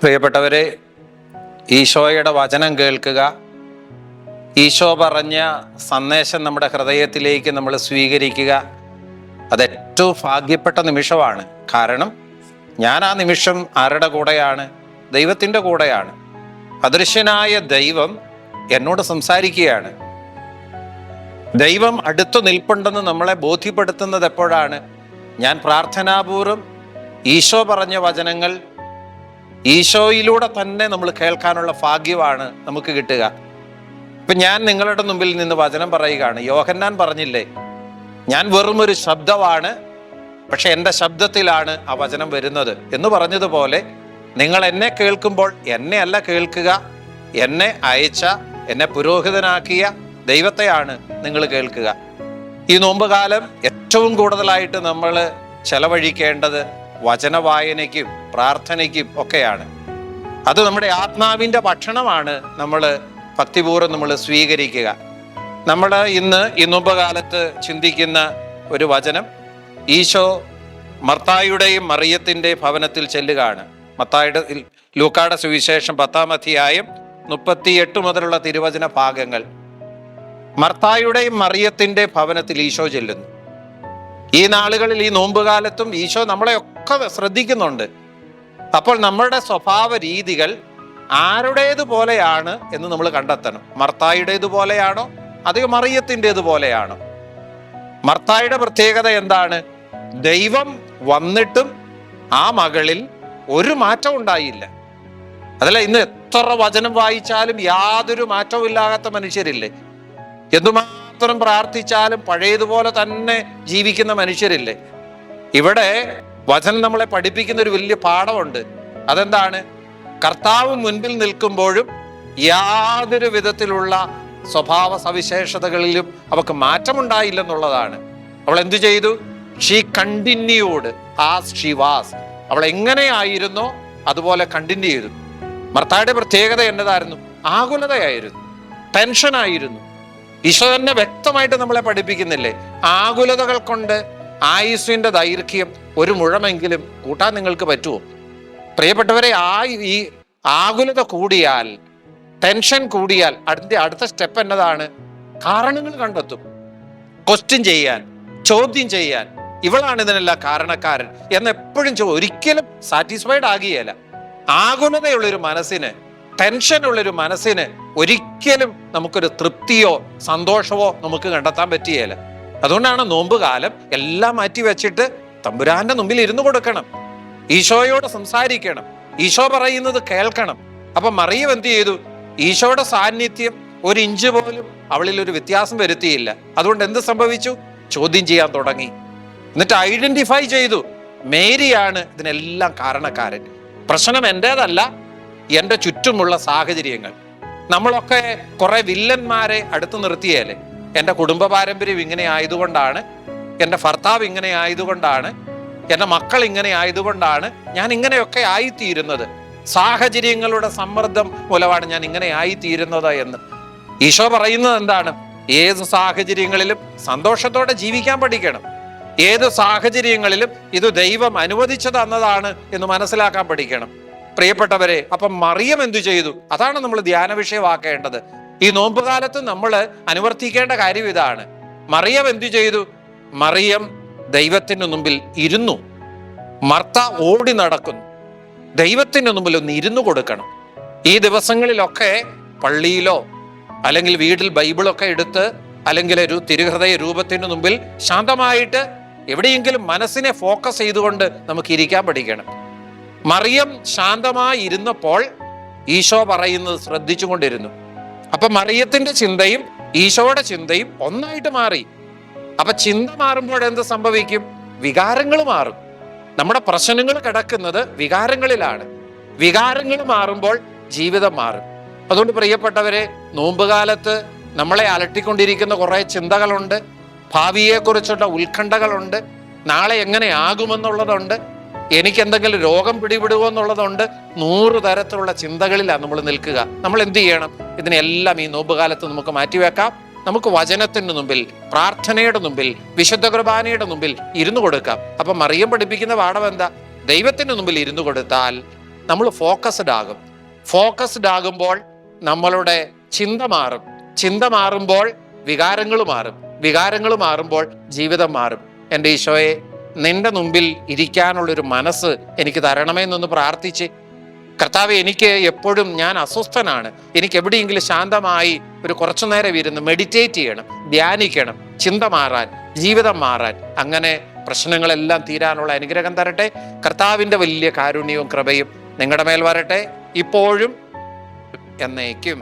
പ്രിയപ്പെട്ടവരെ, ഈശോയുടെ വചനം കേൾക്കുക, ഈശോ പറഞ്ഞ സന്ദേശം നമ്മുടെ ഹൃദയത്തിലേക്ക് നമ്മൾ സ്വീകരിക്കുക, അത് ഏറ്റവും ഭാഗ്യപ്പെട്ട നിമിഷമാണ്. കാരണം ഞാൻ ആ നിമിഷം ആരുടെ കൂടെയാണ്? ദൈവത്തിൻ്റെ കൂടെയാണ്. അദൃശ്യനായ ദൈവം എന്നോട് സംസാരിക്കുകയാണ്. ദൈവം അടുത്തു നിൽപ്പുണ്ടെന്ന് നമ്മളെ ബോധ്യപ്പെടുത്തുന്നത് എപ്പോഴാണ്? ഞാൻ പ്രാർത്ഥനാപൂർവം ഈശോ പറഞ്ഞ വചനങ്ങൾ ഈശോയിലൂടെ തന്നെ നമ്മൾ കേൾക്കാനുള്ള ഭാഗ്യമാണ് നമുക്ക് കിട്ടുക. ഇപ്പം ഞാൻ നിങ്ങളുടെ മുമ്പിൽ നിന്ന് വചനം പറയുകയാണ്. യോഹന്നാൻ പറഞ്ഞില്ലേ, ഞാൻ വെറുമൊരു ശബ്ദമാണ്, പക്ഷെ എൻ്റെ ശബ്ദത്തിലാണ് ആ വചനം വരുന്നത് എന്ന് പറഞ്ഞതുപോലെ നിങ്ങൾ എന്നെ കേൾക്കുമ്പോൾ എന്നെ അല്ല കേൾക്കുക, എന്നെ അയച്ച, എന്നെ പുരോഹിതനാക്കിയ ദൈവത്തെയാണ് നിങ്ങൾ കേൾക്കുക. ഈ നോമ്പുകാലം ഏറ്റവും കൂടുതലായിട്ട് നമ്മൾ ചെലവഴിക്കേണ്ടത് വചനവായനയ്ക്കും പ്രാർത്ഥനയ്ക്കും ഒക്കെയാണ്. അത് നമ്മുടെ ആത്മാവിൻ്റെ ഭക്ഷണമാണ്. നമ്മൾ ഭക്തിപൂർവ്വം നമ്മൾ സ്വീകരിക്കുക. നമ്മൾ ഇന്ന് ഈ നോമ്പുകാലത്ത് ചിന്തിക്കുന്ന ഒരു വചനം, ഈശോ മർത്തായുടെയും മറിയത്തിൻ്റെ ഭവനത്തിൽ ചെല്ലുകയാണ്. ലൂക്കായുടെ സുവിശേഷം 10-ാം അധ്യായം 38 മുതലുള്ള തിരുവചന ഭാഗങ്ങൾ. മർത്തായുടെയും മറിയത്തിൻ്റെ ഭവനത്തിൽ ഈശോ ചെല്ലുന്നു. ഈ നാളുകളിൽ, ഈ നോമ്പുകാലത്തും ഈശോ നമ്മളെയൊക്കെ ശ്രദ്ധിക്കുന്നുണ്ട്. അപ്പോൾ നമ്മുടെ സ്വഭാവ രീതികൾ ആരുടേതുപോലെയാണ് എന്ന് നമ്മൾ കണ്ടെത്തണം. മർത്തായുടേതുപോലെയാണോ അതോ മറിയത്തിൻ്റെതുപോലെയാണോ? മർത്തായുടെ പ്രത്യേകത എന്താണ്? ദൈവം വന്നിട്ടും ആ മകളിൽ ഒരു മാറ്റം ഉണ്ടായില്ല. അതല്ല, ഇന്ന് എത്ര വചനം വായിച്ചാലും യാതൊരു മാറ്റവും ഇല്ലാത്ത മനുഷ്യരില്ലേ? എന്തുമാത്രം പ്രാർത്ഥിച്ചാലും പഴയതുപോലെ തന്നെ ജീവിക്കുന്ന മനുഷ്യരില്ലേ? ഇവിടെ വചനം നമ്മളെ പഠിപ്പിക്കുന്ന ഒരു വലിയ പാഠമുണ്ട്. അതെന്താണ്? കർത്താവ് മുൻപിൽ നിൽക്കുമ്പോഴും യാതൊരു വിധത്തിലുള്ള സ്വഭാവ സവിശേഷതകളിലും അവൾക്ക് മാറ്റമുണ്ടായില്ലെന്നുള്ളതാണ്. അവൾ എന്തു ചെയ്തു? She continued as she was. അവൾ എങ്ങനെയായിരുന്നോ അതുപോലെ കണ്ടിന്യൂ ചെയ്തു. മർത്തായുടെ പ്രത്യേകത എന്നതായിരുന്നു? ആകുലതയായിരുന്നു, ടെൻഷനായിരുന്നു. ഈശോ തന്നെ വ്യക്തമായിട്ട് നമ്മളെ പഠിപ്പിക്കുന്നില്ലേ, ആകുലതകൾ കൊണ്ട് ആയുസ്സിന്റെ ദൈർഘ്യം 1 മുഴമെങ്കിലും കൂട്ടാൻ നിങ്ങൾക്ക് പറ്റുമോ? പ്രിയപ്പെട്ടവരെ, ഈ ആകുലത കൂടിയാൽ, ടെൻഷൻ കൂടിയാൽ അടുത്ത സ്റ്റെപ്പ് എന്നതാണ്? കാരണങ്ങൾ കണ്ടെത്തും. ക്വസ്റ്റ്യൻ ചെയ്യാൻ, ചോദ്യം ചെയ്യാൻ, ഇവളാണ് ഇതിനെല്ലാം കാരണക്കാരൻ എന്നെപ്പോഴും ഒരിക്കലും സാറ്റിസ്ഫൈഡ് ആകുകയില്ല. ആകുലതയുള്ളൊരു മനസ്സിന്, ടെൻഷനുള്ളൊരു മനസ്സിന് ഒരിക്കലും നമുക്കൊരു തൃപ്തിയോ സന്തോഷമോ നമുക്ക് കണ്ടെത്താൻ പറ്റുകയില്ല. അതുകൊണ്ടാണ് നോമ്പുകാലം എല്ലാം മാറ്റി വെച്ചിട്ട് തമ്പുരാന്റെ മുമ്പിൽ ഇരുന്നു കൊടുക്കണം, ഈശോയോട് സംസാരിക്കണം, ഈശോ പറയുന്നത് കേൾക്കണം. അപ്പൊ മറിയം എന്ത് ചെയ്തു? ഈശോയുടെ സാന്നിധ്യം 1 ഇഞ്ച് പോലും അവളിൽ ഒരു വ്യത്യാസം വരുത്തിയില്ല. അതുകൊണ്ട് എന്ത് സംഭവിച്ചു? ചോദ്യം ചെയ്യാൻ തുടങ്ങി. എന്നിട്ട് ഐഡന്റിഫൈ ചെയ്തു, മേരിയാണ് ഇതിനെല്ലാം കാരണക്കാരൻ. പ്രശ്നം എൻ്റേതല്ല, എൻ്റെ ചുറ്റുമുള്ള സാഹചര്യങ്ങൾ. നമ്മളൊക്കെ കുറെ വില്ലന്മാരെ അടുത്ത് നിർത്തിയാലേ, എൻ്റെ കുടുംബ പാരമ്പര്യം ഇങ്ങനെ ആയതുകൊണ്ടാണ്, എൻ്റെ ഭർത്താവ് ഇങ്ങനെ ആയതുകൊണ്ടാണ്, എൻ്റെ മക്കൾ ഇങ്ങനെ ആയതുകൊണ്ടാണ് ഞാൻ ഇങ്ങനെയൊക്കെ ആയിത്തീരുന്നത്, സാഹചര്യങ്ങളുടെ സമ്മർദ്ദം മൂലമാണ് ഞാൻ ഇങ്ങനെ ആയിത്തീരുന്നത് എന്ന്. ഈശോ പറയുന്നത് എന്താണ്? ഏത് സാഹചര്യങ്ങളിലും സന്തോഷത്തോടെ ജീവിക്കാൻ പഠിക്കണം. ഏത് സാഹചര്യങ്ങളിലും ഇത് ദൈവം അനുവദിച്ചു തന്നതാണ് എന്ന് മനസ്സിലാക്കാൻ പഠിക്കണം. പ്രിയപ്പെട്ടവരെ, അപ്പം മറിയം എന്തു ചെയ്തു? അതാണ് നമ്മൾ ധ്യാന വിഷയമാക്കേണ്ടത്. ഈ നോമ്പുകാലത്ത് നമ്മൾ അനുവർത്തിക്കേണ്ട കാര്യം ഇതാണ്. മറിയം എന്തു ചെയ്തു? മറിയം ദൈവത്തിന് മുമ്പിൽ ഇരുന്നു. മർത്ത ഓടി നടക്കുന്നു. ദൈവത്തിന് മുമ്പിൽ ഒന്ന് ഇരുന്നു കൊടുക്കണം. ഈ ദിവസങ്ങളിലൊക്കെ പള്ളിയിലോ അല്ലെങ്കിൽ വീട്ടിൽ ബൈബിളൊക്കെ എടുത്ത് അല്ലെങ്കിൽ ഒരു തിരുഹൃദയ രൂപത്തിന് മുമ്പിൽ ശാന്തമായിട്ട് എവിടെയെങ്കിലും മനസ്സിനെ ഫോക്കസ് ചെയ്തുകൊണ്ട് നമുക്ക് ഇരിക്കാൻ പഠിക്കണം. മറിയം ശാന്തമായി ഇരുന്നപ്പോൾ ഈശോ പറയുന്നത് ശ്രദ്ധിച്ചുകൊണ്ടിരുന്നു. അപ്പൊ മറിയത്തിന്റെ ചിന്തയും ഈശോയുടെ ചിന്തയും ഒന്നായിട്ട് മാറി. അപ്പൊ ചിന്ത മാറുമ്പോൾ എന്ത് സംഭവിക്കും? വികാരങ്ങൾ മാറും. നമ്മുടെ പ്രശ്നങ്ങൾ കിടക്കുന്നത് വികാരങ്ങളിലാണ്. വികാരങ്ങൾ മാറുമ്പോൾ ജീവിതം മാറും. അതുകൊണ്ട് പ്രിയപ്പെട്ടവരെ, നോമ്പുകാലത്ത് നമ്മളെ അലട്ടിക്കൊണ്ടിരിക്കുന്ന കുറെ ചിന്തകളുണ്ട്, ഭാവിയെക്കുറിച്ചുള്ള ഉത്കണ്ഠകളുണ്ട്, നാളെ എങ്ങനെ ആകുമെന്നുള്ളതുണ്ട്, എനിക്ക് എന്തെങ്കിലും രോഗം പിടിപെടുമോ എന്നുള്ളതുണ്ട്. 100 തരത്തിലുള്ള ചിന്തകളിലാണ് നമ്മൾ നിൽക്കുക. നമ്മൾ എന്ത് ചെയ്യണം? ഇതിനെല്ലാം ഈ നോമ്പുകാലത്ത് നമുക്ക് മാറ്റിവെക്കാം. നമുക്ക് വചനത്തിന് മുമ്പിൽ, പ്രാർത്ഥനയുടെ മുമ്പിൽ, വിശുദ്ധ കുർബാനയുടെ മുമ്പിൽ ഇരുന്നു കൊടുക്കാം. അപ്പൊ മറിയം പഠിപ്പിക്കുന്ന പാഠം എന്താ? ദൈവത്തിന് മുമ്പിൽ ഇരുന്നു കൊടുത്താൽ നമ്മൾ ഫോക്കസ്ഡ് ആകും. ഫോക്കസ്ഡ് ആകുമ്പോൾ നമ്മളുടെ ചിന്ത മാറും. ചിന്ത മാറുമ്പോൾ വികാരങ്ങൾ മാറും. വികാരങ്ങൾ മാറുമ്പോൾ ജീവിതം മാറും. എൻ്റെ ഈശോയെ, നിന്റെ മുമ്പിൽ ഇരിക്കാനുള്ളൊരു മനസ്സ് എനിക്ക് തരണമെന്നൊന്ന് പ്രാർത്ഥിച്ച്. കർത്താവെ, എനിക്ക് എപ്പോഴും ഞാൻ അസ്വസ്ഥനാണ്. എനിക്ക് എവിടെയെങ്കിലും ശാന്തമായി ഒരു കുറച്ചു നേരം ഇരുന്ന് മെഡിറ്റേറ്റ് ചെയ്യണം, ധ്യാനിക്കണം, ചിന്ത മാറാൻ, ജീവിതം മാറാൻ. അങ്ങനെ പ്രശ്നങ്ങളെല്ലാം തീരാനുള്ള അനുഗ്രഹം തരട്ടെ. കർത്താവിൻ്റെ വലിയ കാരുണ്യവും കൃപയും നിങ്ങളുടെ മേൽ വരട്ടെ, ഇപ്പോഴും എന്നേക്കും.